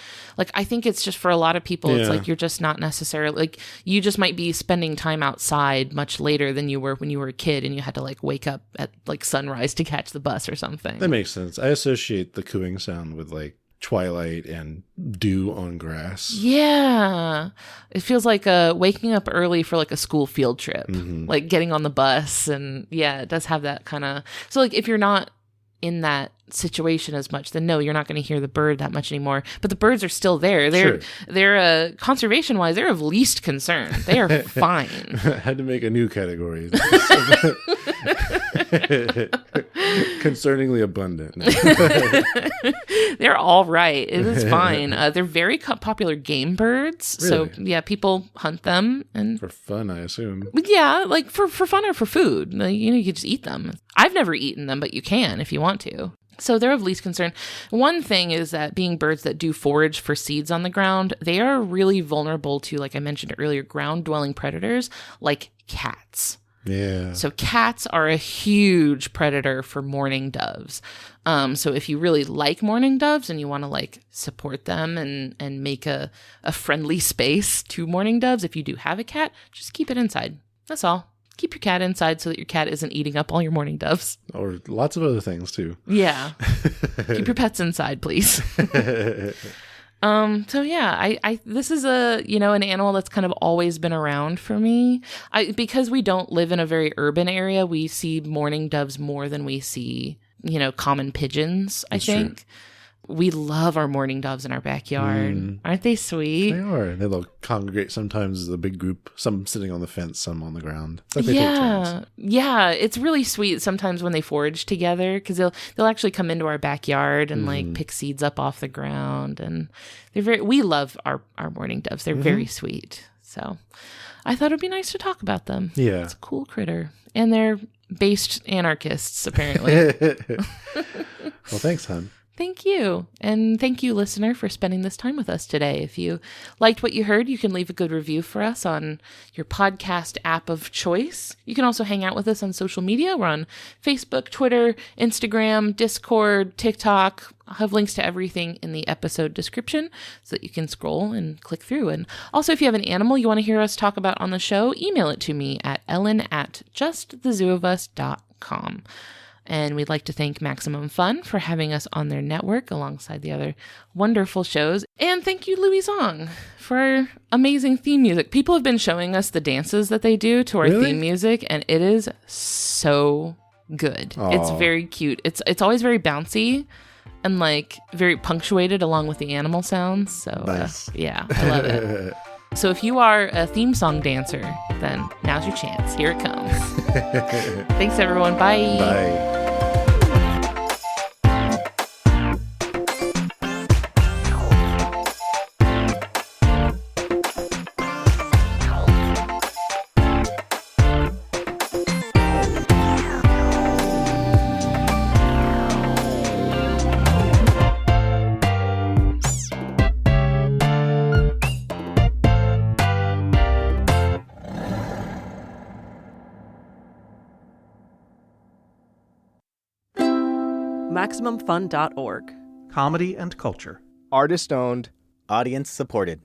I think it's just for a lot of people, it's you're just not necessarily, you just might be spending time outside much later than you were when you were a kid and you had to wake up at sunrise to catch the bus or something. That makes sense. I associate the cooing sound with twilight and dew on grass. Yeah. It feels like waking up early for a school field trip, getting on the bus. And yeah, it does have that kind of, so if you're not in that situation as much, then no, you're not going to hear the bird that much anymore. But the birds are still there. They're conservation wise, they're of least concern. They are fine. I had to make a new category. Concerningly abundant. They're all right. It is fine. They're very popular game birds. Really? So yeah, people hunt them and for fun, I assume. Yeah, for fun or for food. You could just eat them. I've never eaten them, but you can if you want to. So they're of least concern. One thing is that being birds that do forage for seeds on the ground, they are really vulnerable to, like I mentioned earlier, ground-dwelling predators like cats. Yeah. So cats are a huge predator for mourning doves. So if you really like mourning doves and you want to support them and make a friendly space to mourning doves, if you do have a cat, just keep it inside. That's all. Keep your cat inside so that your cat isn't eating up all your mourning doves. Or lots of other things too. Yeah. Keep your pets inside, please. So yeah, I this is an animal that's kind of always been around for me. Because we don't live in a very urban area, we see mourning doves more than we see, common pigeons, I think. True. We love our mourning doves in our backyard. Aren't they sweet? They are. They'll congregate sometimes as a big group, some sitting on the fence, some on the ground. It's they take turns. Yeah. It's really sweet sometimes when they forage together, because they'll actually come into our backyard and pick seeds up off the ground. And we love our mourning doves. They're very sweet. So I thought it'd be nice to talk about them. Yeah. It's a cool critter. And they're based anarchists, apparently. Well, thanks, hon. Thank you. And thank you, listener, for spending this time with us today. If you liked what you heard, you can leave a good review for us on your podcast app of choice. You can also hang out with us on social media. We're on Facebook, Twitter, Instagram, Discord, TikTok. I'll have links to everything in the episode description so that you can scroll and click through. And also, if you have an animal you want to hear us talk about on the show, email it to me at ellen@justthezooofus.com. And we'd like to thank Maximum Fun for having us on their network alongside the other wonderful shows. And thank you, Louis Zong, for our amazing theme music. People have been showing us the dances that they do to our theme music, and it is so good. Aww. It's very cute. It's always very bouncy and very punctuated along with the animal sounds. So nice. Yeah, I love it. So if you are a theme song dancer, then now's your chance. Here it comes. Thanks, everyone. Bye. Bye. MaximumFun.org. Comedy and culture. Artist owned. Audience supported.